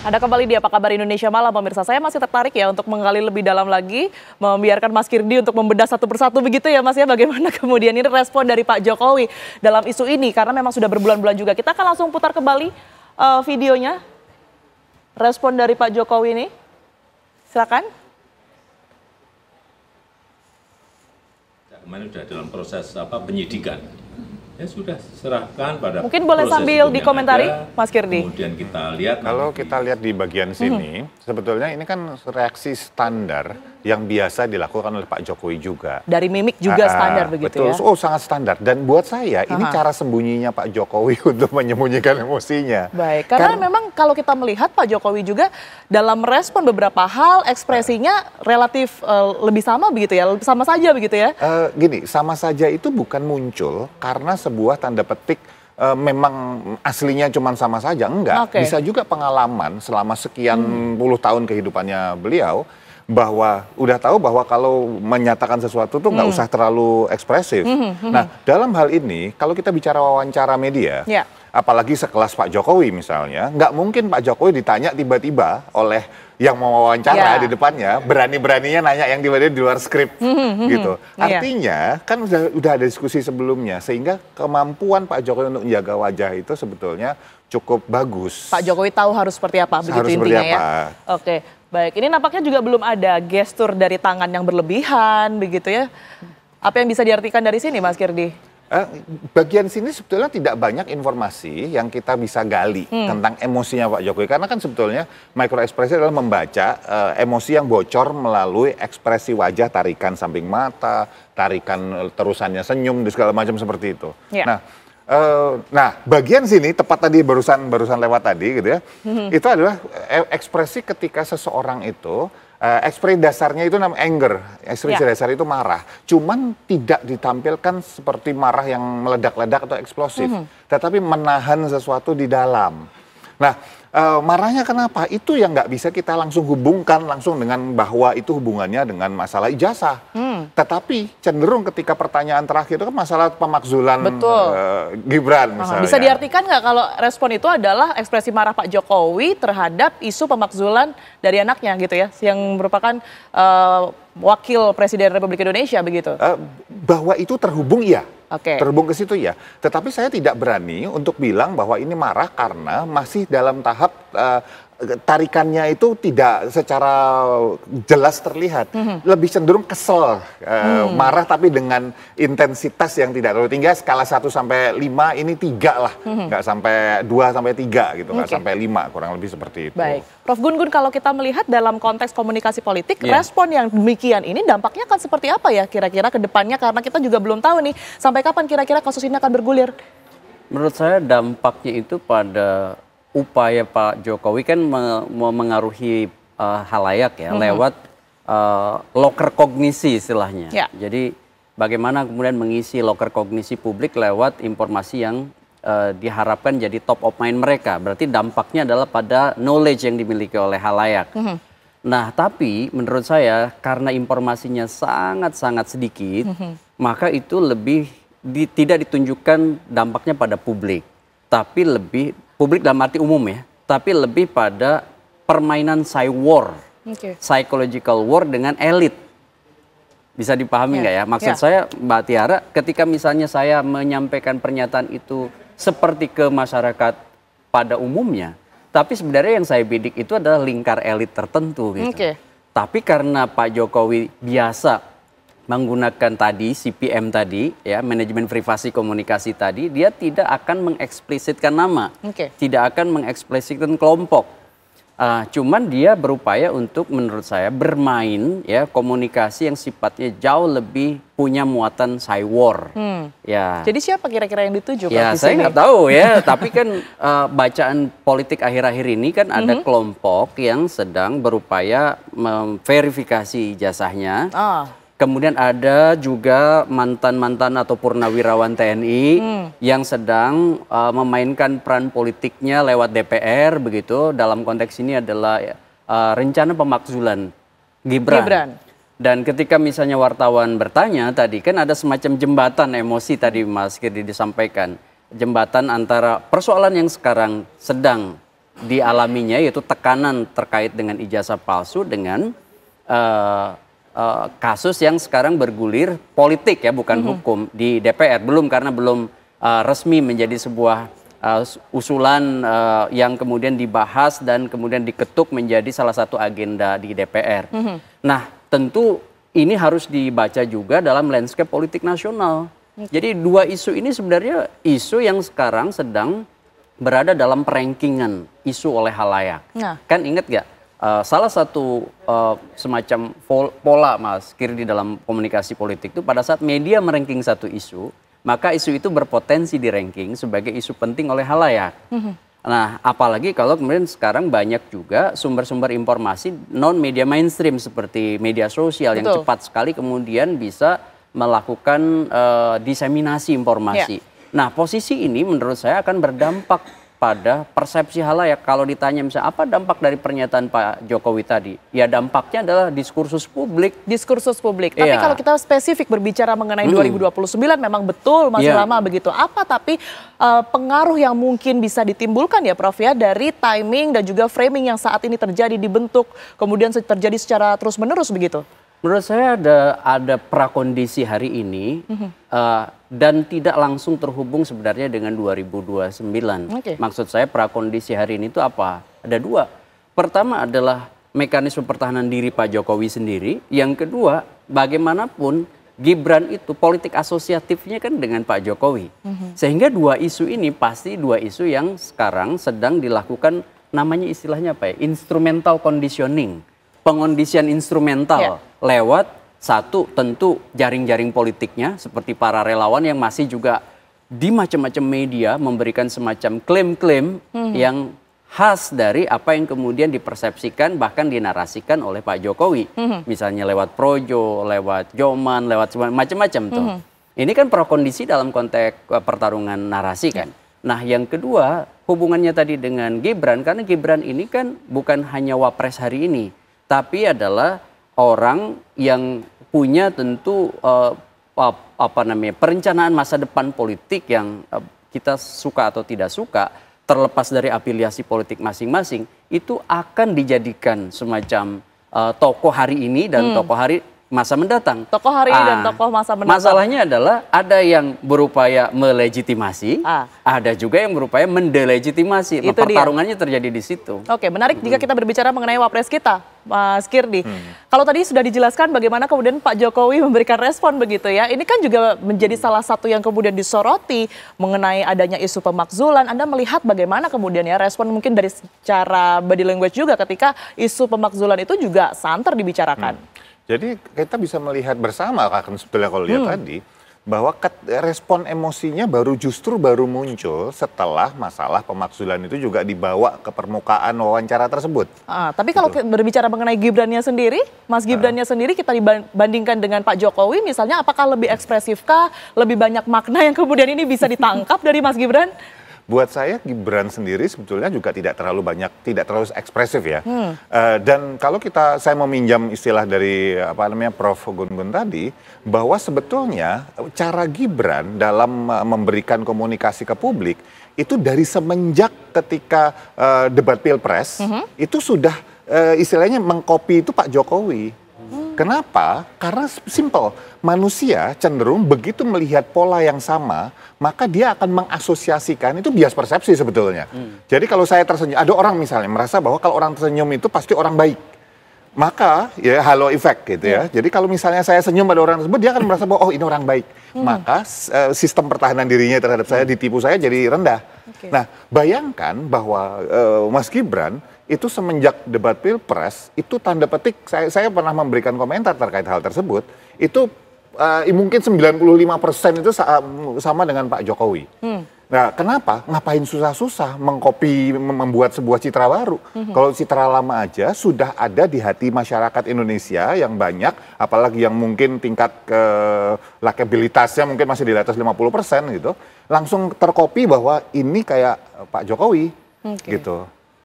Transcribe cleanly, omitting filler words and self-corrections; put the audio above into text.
Ada kembali di Apa Kabar Indonesia Malam, pemirsa. Saya masih tertarik ya untuk menggali lebih dalam lagi, membiarkan Mas Kirdi untuk membedah satu persatu begitu ya Mas ya, bagaimana kemudian ini respon dari Pak Jokowi dalam isu ini, karena memang sudah berbulan-bulan juga. Kita akan langsung putar kembali videonya, respon dari Pak Jokowi ini. Silakan. Kemarin sudah dalam proses penyidikan. Ya sudah serahkan pada. Mungkin boleh sambil dikomentari, Mas Kirdi. Kemudian kita lihat. Kalau kita lihat di bagian sini, sebetulnya ini kan reaksi standar yang biasa dilakukan oleh Pak Jokowi juga. Dari mimik juga standar begitu betul. ya? Oh, sangat standar. Dan buat saya ini cara sembunyinya Pak Jokowi untuk menyembunyikan emosinya. Baik, karena memang kalau kita melihat Pak Jokowi juga dalam respon beberapa hal ekspresinya relatif lebih sama begitu ya, sama saja begitu ya? Gini, sama saja itu bukan muncul karena sebuah tanda petik memang aslinya cuma sama saja, enggak. Bisa juga pengalaman selama sekian puluh tahun kehidupannya beliau, bahwa udah tahu bahwa kalau menyatakan sesuatu tuh nggak usah terlalu ekspresif. Nah, dalam hal ini kalau kita bicara wawancara media, apalagi sekelas Pak Jokowi misalnya, nggak mungkin Pak Jokowi ditanya tiba-tiba oleh yang mau wawancara di depannya, berani-beraninya nanya yang tiba-tiba di luar skrip gitu. Artinya kan udah ada diskusi sebelumnya, sehingga kemampuan Pak Jokowi untuk menjaga wajah itu sebetulnya cukup bagus. Pak Jokowi tahu harus seperti apa begitu intinya ya. Oke. Baik, ini nampaknya juga belum ada gestur dari tangan yang berlebihan, begitu ya. Apa yang bisa diartikan dari sini, Mas Kirdi? Bagian sini sebetulnya tidak banyak informasi yang kita bisa gali tentang emosinya Pak Jokowi. Karena kan sebetulnya microekspresi adalah membaca emosi yang bocor melalui ekspresi wajah, tarikan samping mata, tarikan terusannya senyum, dan segala macam seperti itu. Nah, bagian sini tepat tadi barusan lewat tadi gitu ya, itu adalah ekspresi ketika seseorang itu ekspresi dasarnya itu namanya anger, ekspresi dasar itu marah, cuman tidak ditampilkan seperti marah yang meledak-ledak atau eksplosif, tetapi menahan sesuatu di dalam. Nah, marahnya kenapa? Itu yang nggak bisa kita langsung hubungkan langsung dengan bahwa itu hubungannya dengan masalah ijazah. Tetapi cenderung ketika pertanyaan terakhir itu kan masalah pemakzulan Gibran misalnya. Bisa diartikan nggak kalau respon itu adalah ekspresi marah Pak Jokowi terhadap isu pemakzulan dari anaknya gitu ya, yang merupakan wakil Presiden Republik Indonesia begitu? Bahwa itu terhubung ya. Terhubung ke situ ya, tetapi saya tidak berani untuk bilang bahwa ini marah karena masih dalam tahap tarikannya itu tidak secara jelas terlihat, lebih cenderung kesel, marah tapi dengan intensitas yang tidak terlalu tinggi, skala 1 sampai 5 ini 3 lah, nggak sampai 2 sampai 3 gitu, nggak sampai 5, kurang lebih seperti itu. Baik, Prof Gun-Gun, kalau kita melihat dalam konteks komunikasi politik, respon yang demikian ini dampaknya akan seperti apa ya kira-kira ke depannya, karena kita juga belum tahu nih sampai kapan kira-kira kasus ini akan bergulir. Menurut saya dampaknya itu pada upaya Pak Jokowi kan mengaruhi halayak ya, lewat loker kognisi istilahnya. Jadi bagaimana kemudian mengisi loker kognisi publik lewat informasi yang diharapkan jadi top of mind mereka. Berarti dampaknya adalah pada knowledge yang dimiliki oleh halayak. Nah, tapi menurut saya karena informasinya sangat-sangat sedikit, maka itu lebih tidak ditunjukkan dampaknya pada publik, tapi lebih publik dalam arti umum ya, tapi lebih pada permainan war, psychological war dengan elit. Bisa dipahami nggak ya? Maksud saya Mbak Tiara, ketika misalnya saya menyampaikan pernyataan itu seperti ke masyarakat pada umumnya, tapi sebenarnya yang saya bidik itu adalah lingkar elit tertentu gitu. Tapi karena Pak Jokowi biasa menggunakan tadi CPM tadi ya, manajemen privasi komunikasi tadi, dia tidak akan mengeksplisitkan nama, tidak akan mengeksplisitkan kelompok. Cuman dia berupaya untuk menurut saya bermain ya komunikasi yang sifatnya jauh lebih punya muatan war. Ya. Jadi siapa kira-kira yang dituju? Ya saya nggak tahu ya, tapi kan bacaan politik akhir-akhir ini kan ada kelompok yang sedang berupaya memverifikasi ijazahnya. Kemudian ada juga mantan-mantan atau purnawirawan TNI yang sedang memainkan peran politiknya lewat DPR begitu. Dalam konteks ini adalah rencana pemakzulan Gibran. Dan ketika misalnya wartawan bertanya tadi, kan ada semacam jembatan emosi tadi Mas Kirdi disampaikan. Jembatan antara persoalan yang sekarang sedang dialaminya, yaitu tekanan terkait dengan ijazah palsu dengan kasus yang sekarang bergulir politik ya, bukan hukum di DPR. Karena belum resmi menjadi sebuah usulan yang kemudian dibahas dan kemudian diketuk menjadi salah satu agenda di DPR. Nah, tentu ini harus dibaca juga dalam landscape politik nasional. Jadi dua isu ini sebenarnya isu yang sekarang sedang berada dalam perankingan isu oleh khalayak. Nah. Kan ingat gak, salah satu semacam pola Mas Kirdi dalam komunikasi politik itu pada saat media meranking satu isu, maka isu itu berpotensi di ranking sebagai isu penting oleh khalayak. Nah, apalagi kalau kemudian sekarang banyak juga sumber-sumber informasi non-media mainstream seperti media sosial yang cepat sekali kemudian bisa melakukan diseminasi informasi. Nah, posisi ini menurut saya akan berdampak pada persepsi khalayak. Kalau ditanya misalnya apa dampak dari pernyataan Pak Jokowi tadi? Ya dampaknya adalah diskursus publik. Diskursus publik. Tapi kalau kita spesifik berbicara mengenai 2029 memang betul masih lama begitu. Apa tapi pengaruh yang mungkin bisa ditimbulkan ya Prof ya dari timing dan juga framing yang saat ini terjadi dibentuk kemudian terjadi secara terus-menerus begitu? Menurut saya ada prakondisi hari ini dan tidak langsung terhubung sebenarnya dengan 2029. Maksud saya prakondisi hari ini itu apa? Ada dua. Pertama adalah mekanisme pertahanan diri Pak Jokowi sendiri. Yang kedua, bagaimanapun Gibran itu politik asosiatifnya kan dengan Pak Jokowi. Sehingga dua isu ini pasti dua isu yang sekarang sedang dilakukan, namanya istilahnya apa ya? Instrumental conditioning. Pengondisian instrumental lewat satu tentu jaring-jaring politiknya seperti para relawan yang masih juga di macam-macam media memberikan semacam klaim-klaim yang khas dari apa yang kemudian dipersepsikan bahkan dinarasikan oleh Pak Jokowi. Misalnya lewat Projo, lewat Joman, lewat macam-macam tuh. Ini kan prakondisi dalam konteks pertarungan narasi kan. Nah, yang kedua hubungannya tadi dengan Gibran, karena Gibran ini kan bukan hanya wapres hari ini, tapi adalah orang yang punya tentu perencanaan masa depan politik yang kita suka atau tidak suka, terlepas dari afiliasi politik masing-masing, itu akan dijadikan semacam tokoh hari ini dan tokoh hari masa mendatang. Tokoh hari ini dan tokoh masa mendatang. Masalahnya adalah ada yang berupaya melegitimasi, ada juga yang berupaya mendelegitimasi. Nah, pertarungannya terjadi di situ. Oke, menarik jika kita berbicara mengenai wapres kita, Mas Kirdi. Kalau tadi sudah dijelaskan bagaimana kemudian Pak Jokowi memberikan respon begitu ya. Ini kan juga menjadi salah satu yang kemudian disoroti mengenai adanya isu pemakzulan. Anda melihat bagaimana kemudian ya respon mungkin dari secara body language juga ketika isu pemakzulan itu juga santer dibicarakan. Jadi kita bisa melihat bersama kan sebetulnya kalau lihat tadi bahwa respon emosinya justru baru muncul setelah masalah pemakzulan itu juga dibawa ke permukaan wawancara tersebut. Tapi kalau berbicara mengenai Gibrannya sendiri, Mas Gibrannya sendiri kita dibandingkan dengan Pak Jokowi misalnya, apakah lebih ekspresifkah, lebih banyak makna yang kemudian ini bisa ditangkap dari Mas Gibran? Buat saya Gibran sendiri sebetulnya juga tidak terlalu ekspresif ya. Dan kalau saya mau minjam istilah dari Prof Gun-Gun tadi, bahwa sebetulnya cara Gibran dalam memberikan komunikasi ke publik itu dari semenjak ketika debat Pilpres itu sudah istilahnya mengcopy itu Pak Jokowi. Kenapa? Karena simple, manusia cenderung begitu melihat pola yang sama, maka dia akan mengasosiasikan, itu bias persepsi sebetulnya. Jadi kalau saya tersenyum, ada orang misalnya merasa bahwa kalau orang tersenyum itu pasti orang baik. Maka ya halo effect gitu ya. Jadi kalau misalnya saya senyum pada orang tersebut, dia akan merasa bahwa oh ini orang baik. Maka sistem pertahanan dirinya terhadap saya ditipu saya jadi rendah. Nah bayangkan bahwa Mas Gibran itu semenjak debat Pilpres itu tanda petik, saya pernah memberikan komentar terkait hal tersebut, itu mungkin 95% itu sama dengan Pak Jokowi. Nah kenapa? Ngapain susah-susah mengcopy, membuat sebuah citra baru. Kalau citra lama aja sudah ada di hati masyarakat Indonesia yang banyak, apalagi yang mungkin tingkat likabilitasnya mungkin masih di atas 50% gitu, langsung tercopy bahwa ini kayak Pak Jokowi gitu.